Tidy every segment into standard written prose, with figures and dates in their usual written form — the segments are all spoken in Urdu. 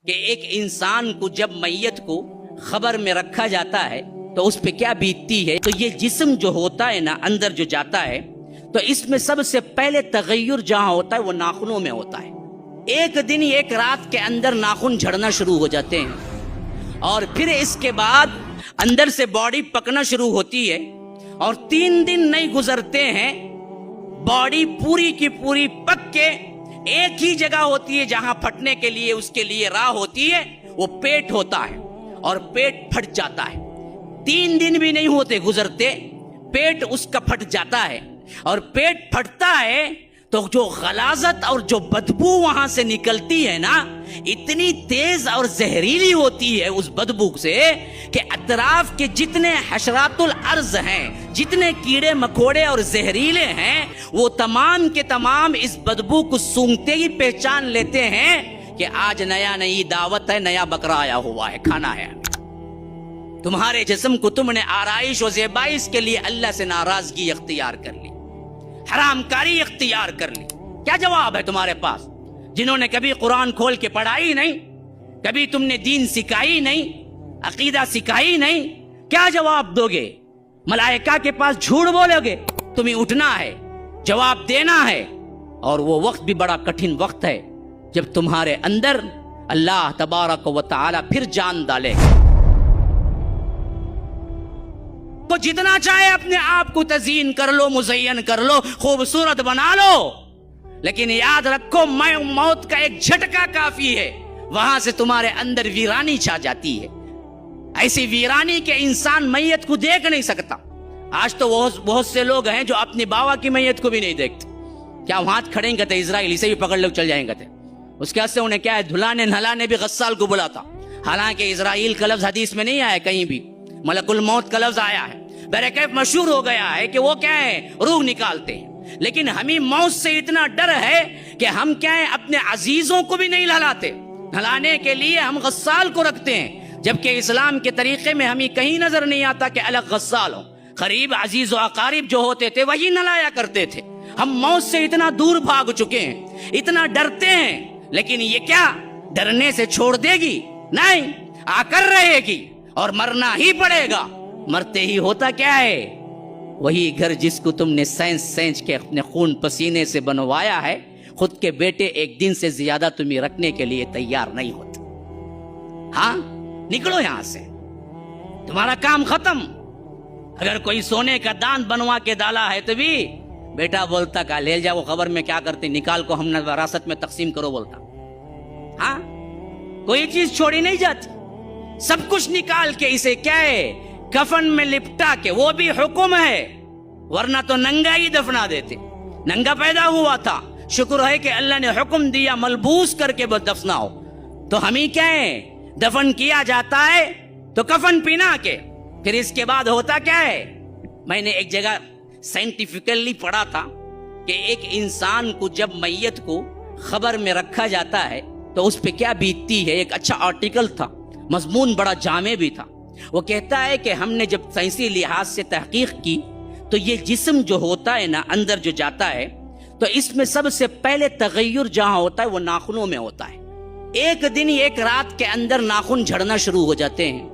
کہ ایک انسان کو جب میت کو خبر میں رکھا جاتا ہے تو اس پہ کیا بیتتی ہے. تو یہ جسم جو ہوتا ہے نا اندر جو جاتا ہے تو اس میں سب سے پہلے تغیر جہاں ہوتا ہے وہ ناخنوں میں ہوتا ہے. ایک دن ایک رات کے اندر ناخن جھڑنا شروع ہو جاتے ہیں اور پھر اس کے بعد اندر سے باڈی پکنا شروع ہوتی ہے اور 3 دن نہیں گزرتے ہیں باڈی پوری کی پوری پک کے ایک ہی جگہ ہوتی ہے جہاں پھٹنے کے لیے اس کے لیے راہ ہوتی ہے وہ پیٹ ہوتا ہے اور پیٹ پھٹ جاتا ہے. 3 دن بھی نہیں ہوتے گزرتے پیٹ اس کا پھٹ جاتا ہے اور پیٹ پھٹتا ہے تو جو غلاظت اور جو بدبو وہاں سے نکلتی ہے نا اتنی تیز اور زہریلی ہوتی ہے اس بدبو سے کہ اطراف کے جتنے حشرات الارض ہیں جتنے کیڑے مکوڑے اور زہریلے ہیں وہ تمام کے تمام اس بدبو کو سونگتے ہی پہچان لیتے ہیں کہ آج نئی دعوت ہے, نیا بکرا آیا ہوا ہے, کھانا ہے. تمہارے جسم کو تم نے آرائش و زیبائش کے لیے اللہ سے ناراضگی اختیار کر لی, حرام کاری اختیار کر لی. کیا جواب ہے تمہارے پاس جنہوں نے کبھی قرآن کھول کے پڑھائی نہیں, کبھی تم نے دین سکھائی نہیں, عقیدہ سکھائی نہیں؟ کیا جواب دو گے؟ ملائکہ کے پاس جھوٹ بولو گے؟ تمہیں اٹھنا ہے, جواب دینا ہے. اور وہ وقت بھی بڑا کٹھن وقت ہے جب تمہارے اندر اللہ تبارک و تعالی پھر جان ڈالے گا. تو جتنا چاہے اپنے آپ کو تزئین کر لو, مزین کر لو, خوبصورت بنا لو, لیکن یاد رکھو موت کا ایک جھٹکا کافی ہے, وہاں سے تمہارے اندر ویرانی چھا جاتی ہے. ایسی ویرانی کہ انسان میت کو دیکھ نہیں سکتا. آج تو بہت سے لوگ ہیں جو اپنی باوا کی میت کو بھی نہیں دیکھتے. کیا وہاں کھڑیں گے تھے اسرائیل اسے بھی پکڑ لوگ چل جائیں گے تھے. اس کے سے انہیں کیا ہے دھلانے نہلانے بھی غسال کو بلا تھا. حالانکہ اسرائیل کا لفظ حدیث میں نہیں آیا, کہیں بھی ملک الموت کا لفظ آیا ہے. بہرکیف مشہور ہو گیا ہے کہ وہ کیا ہے روح نکالتے ہیں. لیکن ہمیں موت سے اتنا ڈر ہے کہ ہم کیا ہے اپنے عزیزوں کو بھی نہیں نہلاتے. نہلانے کے لیے ہم غسال کو رکھتے ہیں, جبکہ اسلام کے طریقے میں ہمیں کہیں نظر نہیں آتا کہ الگ غسال ہو. قریب عزیز و اقارب جو ہوتے تھے وہی نہلایا کرتے تھے. ہم موت سے اتنا دور بھاگ چکے ہیں, اتنا ڈرتے ہیں, لیکن یہ کیا ڈرنے سے چھوڑ دے گی؟ نہیں, آ کر رہے گی اور مرنا ہی پڑے گا. مرتے ہی ہوتا کیا ہے وہی گھر جس کو تم نے سینچ کے اپنے خون پسینے سے بنوایا ہے, خود کے بیٹے ایک دن سے زیادہ تمہیں رکھنے کے لیے تیار نہیں ہوتے. ہاں نکلو یہاں سے, تمہارا کام ختم. اگر کوئی سونے کا دان بنوا کے ڈالا ہے تو بھی بیٹا بولتا کہ لے جاؤ, خبر میں کیا کرتے, نکال کو ہم نے وراثت میں تقسیم کرو بولتا. ہاں کوئی چیز چھوڑی نہیں جاتی, سب کچھ نکال کے اسے کیا ہے کفن میں لپٹا کے, وہ بھی حکم ہے, ورنہ تو ننگا ہی دفنا دیتے. ننگا پیدا ہوا تھا, شکر ہے کہ اللہ نے حکم دیا ملبوس کر کے دفناؤ. تو ہمیں کیا ہے دفن کیا جاتا ہے تو کفن پہنا کے. پھر اس کے بعد ہوتا کیا ہے, میں نے ایک جگہ سائنٹیفکلی پڑھا تھا کہ ایک انسان کو جب میت کو خبر میں رکھا جاتا ہے تو اس پہ کیا بیتتی ہے. ایک اچھا آرٹیکل تھا, مضمون بڑا جامع بھی تھا. وہ کہتا ہے کہ ہم نے جب سائنسی لحاظ سے تحقیق کی تو یہ جسم جو ہوتا ہے نا اندر جو جاتا ہے تو اس میں سب سے پہلے تغیر جہاں ہوتا ہے وہ ناخنوں میں ہوتا ہے. ایک دن ایک رات کے اندر ناخن جھڑنا شروع ہو جاتے ہیں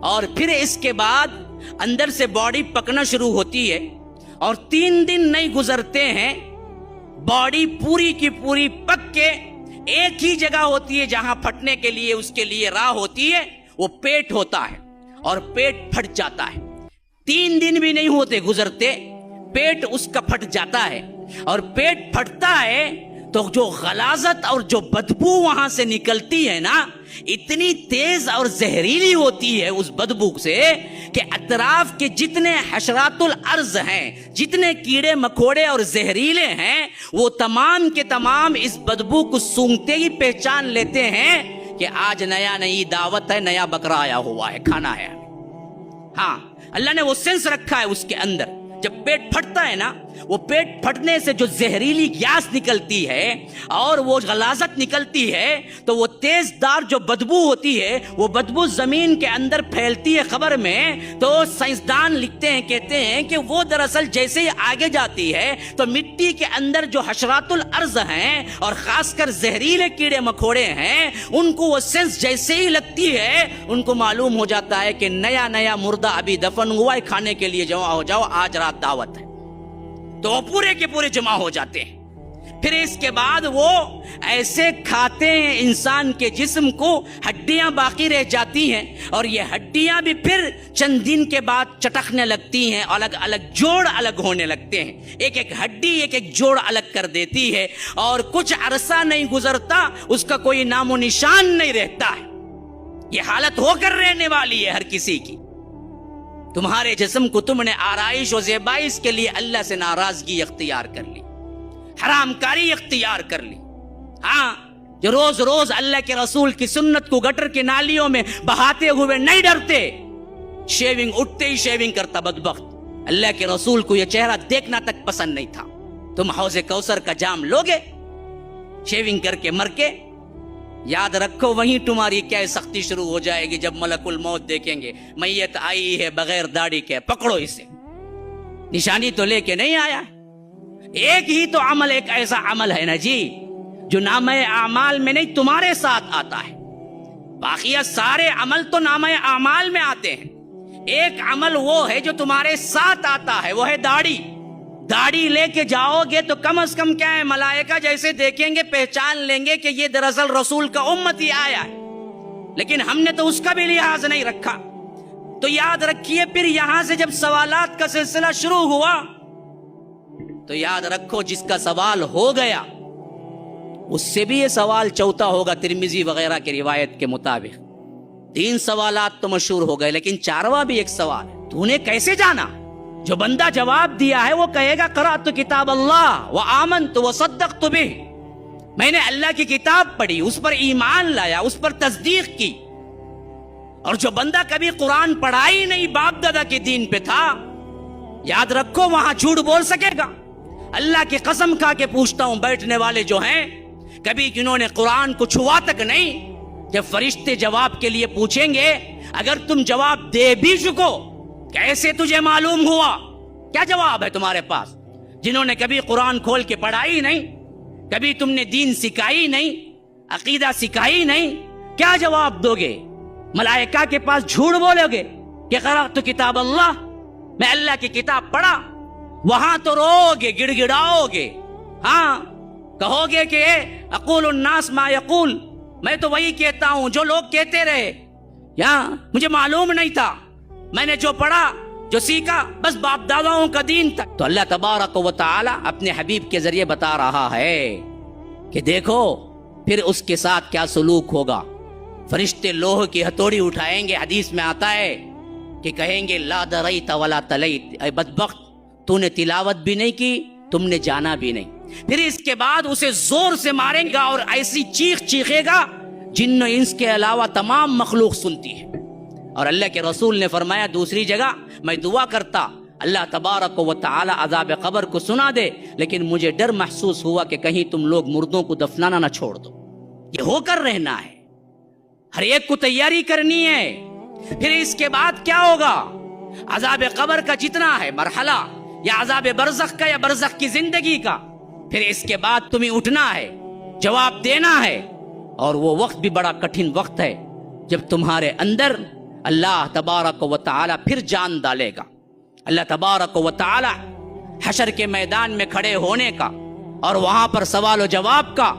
اور پھر اس کے بعد اندر سے باڈی پکنا شروع ہوتی ہے اور 3 دن نہیں گزرتے ہیں باڈی پوری کی پوری پک کے ایک ہی جگہ ہوتی ہے جہاں پھٹنے کے لیے اس کے لیے راہ ہوتی ہے وہ پیٹ ہوتا ہے اور پیٹ پھٹ جاتا ہے. 3 دن بھی نہیں ہوتے گزرتے پیٹ اس کا پھٹ جاتا ہے اور پیٹ پھٹتا ہے تو جو غلاظت اور جو بدبو وہاں سے نکلتی ہے نا اتنی تیز اور زہریلی ہوتی ہے اس بدبو سے کہ اطراف کے جتنے حشرات الارض ہیں جتنے کیڑے مکوڑے اور زہریلے ہیں وہ تمام کے تمام اس بدبو کو سونگتے ہی پہچان لیتے ہیں کہ آج نئی دعوت ہے, نیا بکرا آیا ہوا ہے, کھانا ہے. ہاں اللہ نے وہ سینس رکھا ہے اس کے اندر. جب پیٹ پھٹتا ہے نا وہ پیٹ پھٹنے سے جو زہریلی گیس نکلتی ہے اور وہ غلاظت نکلتی ہے تو وہ تیز دار جو بدبو ہوتی ہے وہ بدبو زمین کے اندر پھیلتی ہے قبر میں، تو سائنسدان لکھتے ہیں، کہتے ہیں کہ وہ دراصل جیسے ہی آگے جاتی ہے تو مٹی کے اندر جو حشرات الارض ہیں اور خاص کر زہریلے کیڑے مکوڑے ہیں، ان کو وہ سینس جیسے ہی لگتی ہے ان کو معلوم ہو جاتا ہے کہ نیا مردہ ابھی دفن ہوا ہے، کھانے کے لیے جمع ہو جاؤ، آج رات دعوت ہے، تو وہ پورے کے پورے جمع ہو جاتے ہیں۔ پھر اس کے بعد وہ ایسے کھاتے ہیں انسان کے جسم کو، ہڈیاں باقی رہ جاتی ہیں، اور یہ ہڈیاں بھی پھر چند دن کے بعد چٹکنے لگتی ہیں، الگ الگ جوڑ الگ ہونے لگتے ہیں، ایک ایک ہڈی ایک ایک جوڑ الگ کر دیتی ہے، اور کچھ عرصہ نہیں گزرتا اس کا کوئی نام و نشان نہیں رہتا ہے۔ یہ حالت ہو کر رہنے والی ہے ہر کسی کی۔ تمہارے جسم کو تم نے آرائش و زیبائش کے لیے اللہ سے ناراضگی اختیار کر لی، حرام کاری اختیار کر لی۔ ہاں، جو روز روز اللہ کے رسول کی سنت کو گٹر کی نالیوں میں بہاتے ہوئے نہیں ڈرتے، شیونگ اٹھتے ہی شیونگ کرتا بدبخت، اللہ کے رسول کو یہ چہرہ دیکھنا تک پسند نہیں تھا۔ تم حوض کوثر کا جام لوگے شیونگ کر کے مر کے، یاد رکھو وہیں تمہاری کیا سختی شروع ہو جائے گی جب ملک الموت دیکھیں گے، میت آئی ہے بغیر داڑھی کے، پکڑو اسے، نشانی تو لے کے نہیں آیا۔ ایک ہی تو عمل، ایک ایسا عمل ہے نا جی جو نامہ اعمال میں نہیں تمہارے ساتھ آتا ہے، باقی سارے عمل تو نامہ اعمال میں آتے ہیں۔ ایک عمل وہ ہے جو تمہارے ساتھ آتا ہے، وہ ہے داڑھی۔ داڑھی لے کے جاؤ گے تو کم از کم کیا ہے، ملائکہ جیسے دیکھیں گے پہچان لیں گے کہ یہ دراصل رسول کا امتی آیا ہے، لیکن ہم نے تو اس کا بھی لحاظ نہیں رکھا۔ تو یاد رکھیے، پھر یہاں سے جب سوالات کا سلسلہ شروع ہوا تو یاد رکھو جس کا سوال ہو گیا اس سے بھی یہ سوال چوتھا ہوگا، ترمذی وغیرہ کی روایت کے مطابق۔ 3 سوالات تو مشہور ہو گئے، لیکن 4واں بھی ایک سوال ہے، تو نے کیسے جانا؟ جو بندہ جواب دیا ہے وہ کہے گا قرأت کتاب اللہ وآمنت وصدقت بہ، میں نے اللہ کی کتاب پڑھی، اس پر ایمان لایا، اس پر تصدیق کی۔ اور جو بندہ کبھی قرآن پڑھا ہی نہیں، باپ دادا کے دین پہ تھا، یاد رکھو وہاں جھوٹ بول سکے گا؟ اللہ کی قسم کھا کے پوچھتا ہوں، بیٹھنے والے جو ہیں کبھی جنہوں نے قرآن کو چھوا تک نہیں، جب فرشتے جواب کے لیے پوچھیں گے اگر تم جواب دے بھی چکو، کیسے تجھے معلوم ہوا؟ کیا جواب ہے تمہارے پاس؟ جنہوں نے کبھی قرآن کھول کے پڑھا ہی نہیں، کبھی تم نے دین سکھائی نہیں، عقیدہ سکھائی نہیں، کیا جواب دو گے؟ ملائکہ کے پاس جھوٹ بولو گے کہ قرأت کتاب اللہ، میں اللہ کی کتاب پڑھا؟ وہاں تو رو گے، گڑ گڑاؤ گے، ہاں کہو گے کہ اقول الناس ما یقول، میں تو وہی کہتا ہوں جو لوگ کہتے رہے، یا مجھے معلوم نہیں تھا، میں نے جو پڑھا جو سیکھا بس باپ داداؤں کا دین تک۔ تو اللہ تبارک و تعالی اپنے حبیب کے ذریعے بتا رہا ہے کہ دیکھو پھر اس کے ساتھ کیا سلوک ہوگا۔ فرشتے لوہ کی ہتھوڑی اٹھائیں گے، حدیث میں آتا ہے کہ کہیں گے لا دریت ولا تلیت، اے بدبخت تو نے تلاوت بھی نہیں کی، تم نے جانا بھی نہیں۔ پھر اس کے بعد اسے زور سے ماریں گا اور ایسی چیخ چیخے گا جن و انس کے علاوہ تمام مخلوق سنتی ہے۔ اور اللہ کے رسول نے فرمایا دوسری جگہ، میں دعا کرتا اللہ تبارک و تعالی عذاب قبر کو سنا دے، لیکن مجھے ڈر محسوس ہوا کہ کہیں تم لوگ مردوں کو دفنانا نہ چھوڑ دو۔ یہ ہو کر رہنا ہے، ہر ایک کو تیاری کرنی ہے۔ پھر اس کے بعد کیا ہوگا؟ عذاب قبر کا جتنا ہے مرحلہ، یا عذاب برزخ کا، یا برزخ کی زندگی کا، پھر اس کے بعد تمہیں اٹھنا ہے، جواب دینا ہے، اور وہ وقت بھی بڑا کٹھن وقت ہے جب تمہارے اندر اللہ تبارک و تعالی پھر جان ڈالے گا۔ اللہ تبارک و تعالی حشر کے میدان میں کھڑے ہونے کا اور وہاں پر سوال و جواب کا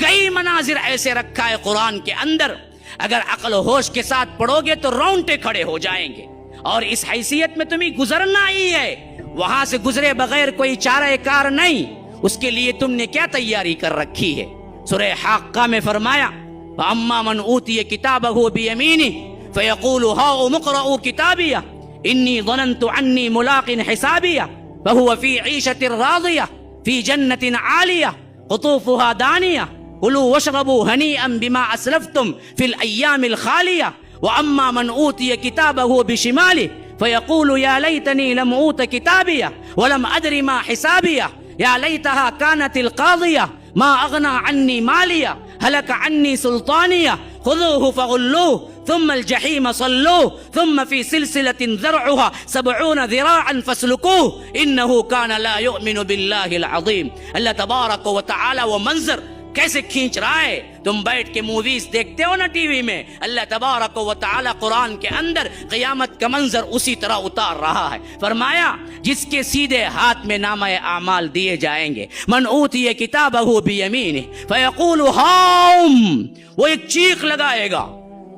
کئی مناظر ایسے رکھا ہے قرآن کے اندر، اگر عقل و ہوش کے ساتھ پڑھو گے تو رونگٹے کھڑے ہو جائیں گے۔ اور اس حیثیت میں تمہیں گزرنا ہی ہے، وہاں سے گزرے بغیر کوئی چارہ کار نہیں۔ اس کے لیے تم نے کیا تیاری کر رکھی ہے؟ سورہ حاقہ میں فرمایا فَأَمَّا مَنْ أُوتِيَ كِتَابَهُ بِيَمِينِهِ فَيَقُولُ هَاؤُمُ اقْرَءُوا كِتَابِيَهْ إِنِّي ظَنَنْتُ عَنِّي مُلَاقٍ حِسَابِيَهْ فَهُوَ فِي عِيشَةٍ رَاضِيَةٍ فِي جَنَّةٍ عَالِيَةٍ قُطُوفُهَا دَانِيَةٌ كُلُوا وَاشْرَبُوا هَنِيئًا بِمَا أَسْلَفْتُمْ فِي الْأَيَّامِ الْخَالِيَةِ وَأَمَّا مَنْ أُوتِيَ كِتَابَهُ بِشِمَالِهِ فيقول يا ليتني لم أوت كتابيه ولم أدر ما حسابيه يا ليتها كانت القاضية ما أغنى عني ماليه هلك عني سلطانيه خذوه فغلوه ثم الجحيم صلوه ثم في سلسلة ذرعها 70 ذراعا فاسلكوه إنه كان لا يؤمن بالله العظيم. اللہ تبارک و تعالی وہ منظر کیسے کھینچ رہا ہے. تم بیٹھ کے موویز دیکھتے ہو نا ٹی وی میں, اللہ تبارک و تعالی قرآن کے اندر قیامت کا منظر اسی طرح اتار رہا ہے. فرمایا جس کے سیدھے ہاتھ میں نامہ اعمال دیے جائیں گے, من اوتی کتابہ بیمینہ فیقول ہاؤم, وہ ایک چیخ لگائے گا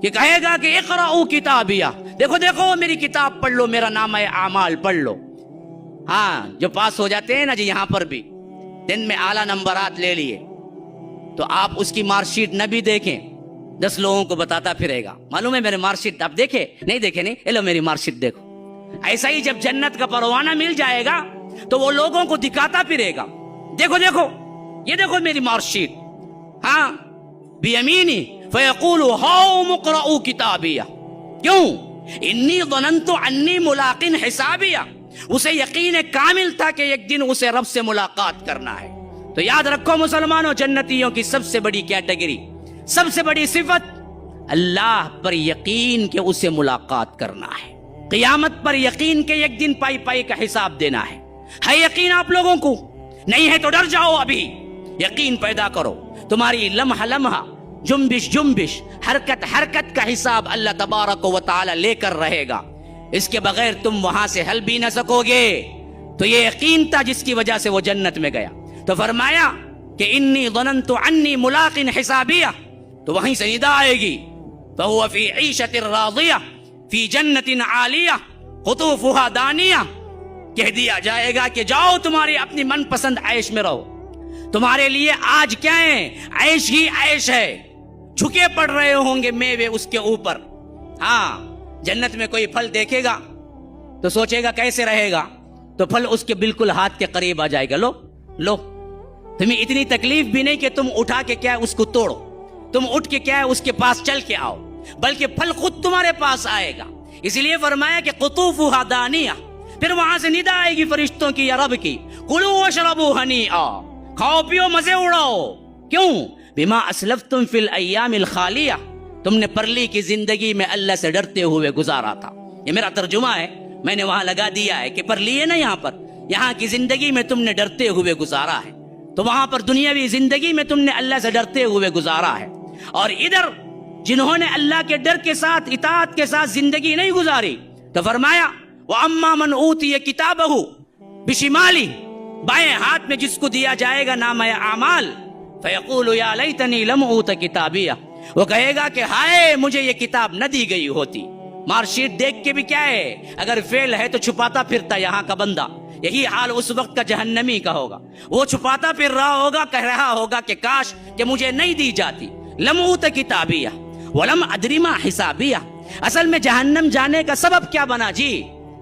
کہ کہے گا کہ اقرأوا کتابیہ, دیکھو دیکھو میری کتاب پڑھ لو, میرا نامہ اعمال پڑھ لو. ہاں جو پاس ہو جاتے ہیں نا جی, یہاں پر بھی 10 میں اعلیٰ نمبرات لے لیے تو آپ اس کی مارک شیٹ نہ بھی دیکھیں, 10 لوگوں کو بتاتا پھرے گا, معلوم ہے میرے مارک شیٹ آپ دیکھے نہیں دیکھے نہیں, لو میری مارک شیٹ دیکھو. ایسا ہی جب جنت کا پروانہ مل جائے گا تو وہ لوگوں کو دکھاتا پھرے گا, دیکھو دیکھو یہ دیکھو میری مارک شیٹ. ہاں بیمینی فیقول ہاؤم اقرؤوا کتابیہ, کیوں انی ظننت انی ملاق حسابیہ, اسے یقین کامل تھا کہ ایک دن اسے رب سے ملاقات کرنا ہے. تو یاد رکھو مسلمانوں, جنتیوں کی سب سے بڑی کیٹیگری, سب سے بڑی صفت اللہ پر یقین کہ اسے ملاقات کرنا ہے, قیامت پر یقین کہ ایک دن پائی پائی کا حساب دینا ہے. ہے یقین آپ لوگوں کو؟ نہیں ہے تو ڈر جاؤ, ابھی یقین پیدا کرو. تمہاری لمحہ لمحہ, جنبش جنبش, حرکت حرکت کا حساب اللہ تبارک و تعالی لے کر رہے گا. اس کے بغیر تم وہاں سے ہل بھی نہ سکو گے. تو یہ یقین تھا جس کی وجہ سے وہ جنت میں گیا. تو فرمایا کہ انی ظننت انی ملاق حسابیہ, تو وہیں سے ندا آئے گی فہو فی عیشۃ راضیہ فی جنت عالیہ قطوفها دانیہ. کہہ دیا جائے گا کہ جاؤ تمہاری اپنی من پسند عیش میں رہو, تمہارے لیے آج کیا ہے, عیش ہی عیش ہے. جھکے پڑ رہے ہوں گے میوے اس کے اوپر. ہاں جنت میں کوئی پھل دیکھے گا تو سوچے گا کیسے رہے گا, تو پھل اس کے بالکل ہاتھ کے قریب آ جائے گا, لو لو. تمہیں اتنی تکلیف بھی نہیں کہ تم اٹھا کے کیا اس کو توڑو, تم اٹھ کے کیا اس کے پاس چل کے آؤ, بلکہ پھل خود تمہارے پاس آئے گا. اس لیے فرمایا کہ قطوفها دانیہ. پھر وہاں سے ندا آئے گی فرشتوں کی یا رب کی, کلوا واشربوا ہنیئا, کھاؤ پیو مزے اڑاؤ. کیوں؟ بما اسلفتم فی الایام الخالیہ, تم نے پرلی کی زندگی میں اللہ سے ڈرتے ہوئے گزارا تھا. یہ میرا ترجمہ ہے, میں نے وہاں لگا دیا ہے کہ پرلی ہے نا, یہاں پر یہاں کی زندگی میں تم نے ڈرتے ہوئے گزارا ہے, تو وہاں پر دنیاوی زندگی میں تم نے اللہ سے ڈرتے ہوئے گزارا ہے. اور ادھر جنہوں نے اللہ کے ڈر کے ساتھ اطاعت کے ساتھ زندگی نہیں گزاری, تو فرمایا وَأَمَّا مَنْ أُوتِيَ كِتَابَهُ بِشِمَالِهِ, بائیں ہاتھ میں جس کو دیا جائے گا نامہ اعمال, فَيَقُولُ يَا لَيْتَنِي لَمْ أُوتَ كِتَابِيَهْ, وہ کہے گا کہ ہائے مجھے یہ کتاب نہ دی گئی ہوتی. مارک شیٹ دیکھ کے بھی کیا ہے, اگر فیل ہے تو چھپاتا پھرتا یہاں کا بندہ. یہی حال اس وقت کا جہنمی کا ہوگا, وہ چھپاتا پھر رہا ہوگا, کہہ رہا ہوگا کہ کاش کہ مجھے نہیں دی جاتی. لم اوت کتابیہ ولم ادری ما حسابیہ. اصل میں جہنم جانے کا سبب کیا بنا جی؟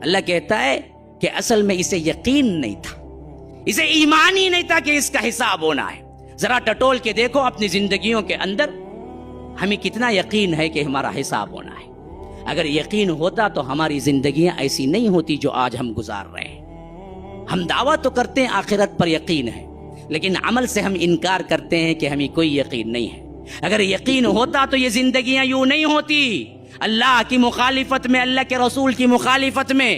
اللہ کہتا ہے کہ اصل میں اسے یقین نہیں تھا, اسے ایمان ہی نہیں تھا کہ اس کا حساب ہونا ہے. ذرا ٹٹول کے دیکھو اپنی زندگیوں کے اندر, ہمیں کتنا یقین ہے کہ ہمارا حساب ہونا ہے. اگر یقین ہوتا تو ہماری زندگیاں ایسی نہیں ہوتی جو آج ہم گزار رہے ہیں. ہم دعویٰ تو کرتے ہیں آخرت پر یقین ہے, لیکن عمل سے ہم انکار کرتے ہیں کہ ہمیں کوئی یقین نہیں ہے. اگر یقین ہوتا تو یہ زندگیاں یوں نہیں ہوتی. اللہ کی مخالفت میں, اللہ کے رسول کی مخالفت میں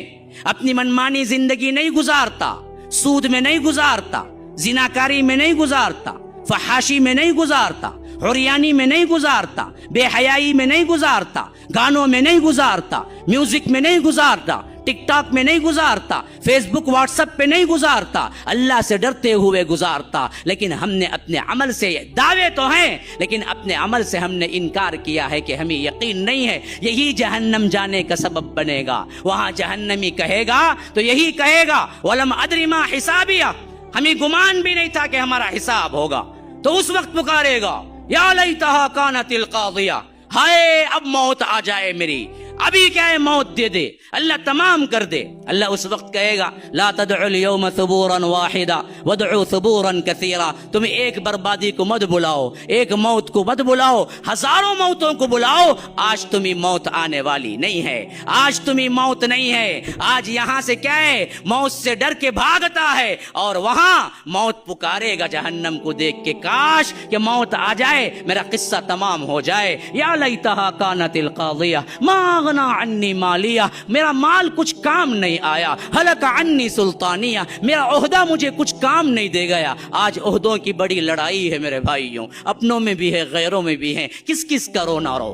اپنی منمانی زندگی نہیں گزارتا, سود میں نہیں گزارتا, زناکاری میں نہیں گزارتا, فحاشی میں نہیں گزارتا, عریانی میں نہیں گزارتا, بے حیائی میں نہیں گزارتا, گانوں میں نہیں گزارتا, میوزک میں نہیں گزارتا, ٹک ٹاک میں نہیں گزارتا, فیس بک واٹس ایپ پہ نہیں گزارتا, اللہ سے ڈرتے ہوئے گزارتا. لیکن ہم نے اپنے عمل سے, دعوے تو ہیں لیکن اپنے عمل سے ہم نے انکار کیا ہے کہ ہمیں یقین نہیں ہے. یہی جہنم جانے کا سبب بنے گا. وہاں جہنمی کہے گا تو یہی کہے گا وَلَمْ أَدْرِ مَا حِسَابِيَهْ, ہمیں گمان بھی نہیں تھا کہ ہمارا حساب ہوگا. تو اس وقت پکارے گا یا لیتہا کانت القاضیہ, ہائے اب موت آ جائے میری, ابھی کیا ہے موت دے دے, اللہ تمام کر دے. اللہ اس وقت کہے گا لا تدعوا اليوم ثبورا واحدا وادعوا ثبورا كثيرا. تم ایک بربادی کو مت بلاؤ, ایک موت کو مت بلاؤ, ہزاروں موتوں کو بلاؤ. آج تمہیں موت آنے والی نہیں ہے, آج تمہیں موت نہیں ہے. آج یہاں سے کیا ہے, موت سے ڈر کے بھاگتا ہے, اور وہاں موت پکارے گا جہنم کو دیکھ کے, کاش کہ موت آ جائے, میرا قصہ تمام ہو جائے. یا لیتہا کانت القاضیہ ما اغنی عنی مالیہ, میرا مال کچھ کام نہیں آیا. ہلک عنی سلطانیہ, میرا عہدہ مجھے کچھ کام نہیں دے گیا. آج عہدوں کی بڑی لڑائی ہے میرے بھائیوں, اپنوں میں بھی ہے غیروں میں بھی ہے. کس کس کا رونا رو,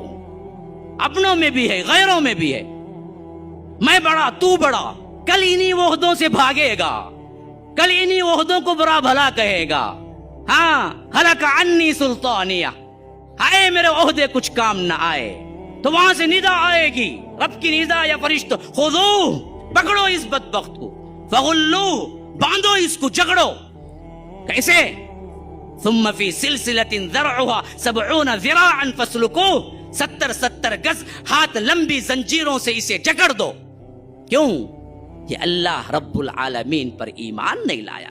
اپنوں میں بھی ہے غیروں میں بھی ہے. میں بڑا تو بڑا, کل انہی عہدوں سے بھاگے گا, کل انہی عہدوں کو برا بھلا کہے گا. ہاں ہلک عنی سلطانیہ, ہائے میرے عہدے کچھ کام نہ آئے. تو وہاں سے ندا آئے گی, رب کی ندا یا فرشتوں, خذوہ, پکڑو اس بدبخت کو, فغلوہ, باندھو اس کو, جگڑو. کیسے؟ ثم فی سلسلۃ ذرعها 70 ذراعا فاسلکوہ, 70 گز ہاتھ لمبی زنجیروں سے اسے جکڑ دو. کیوں؟ یہ اللہ رب العالمین پر ایمان نہیں لایا.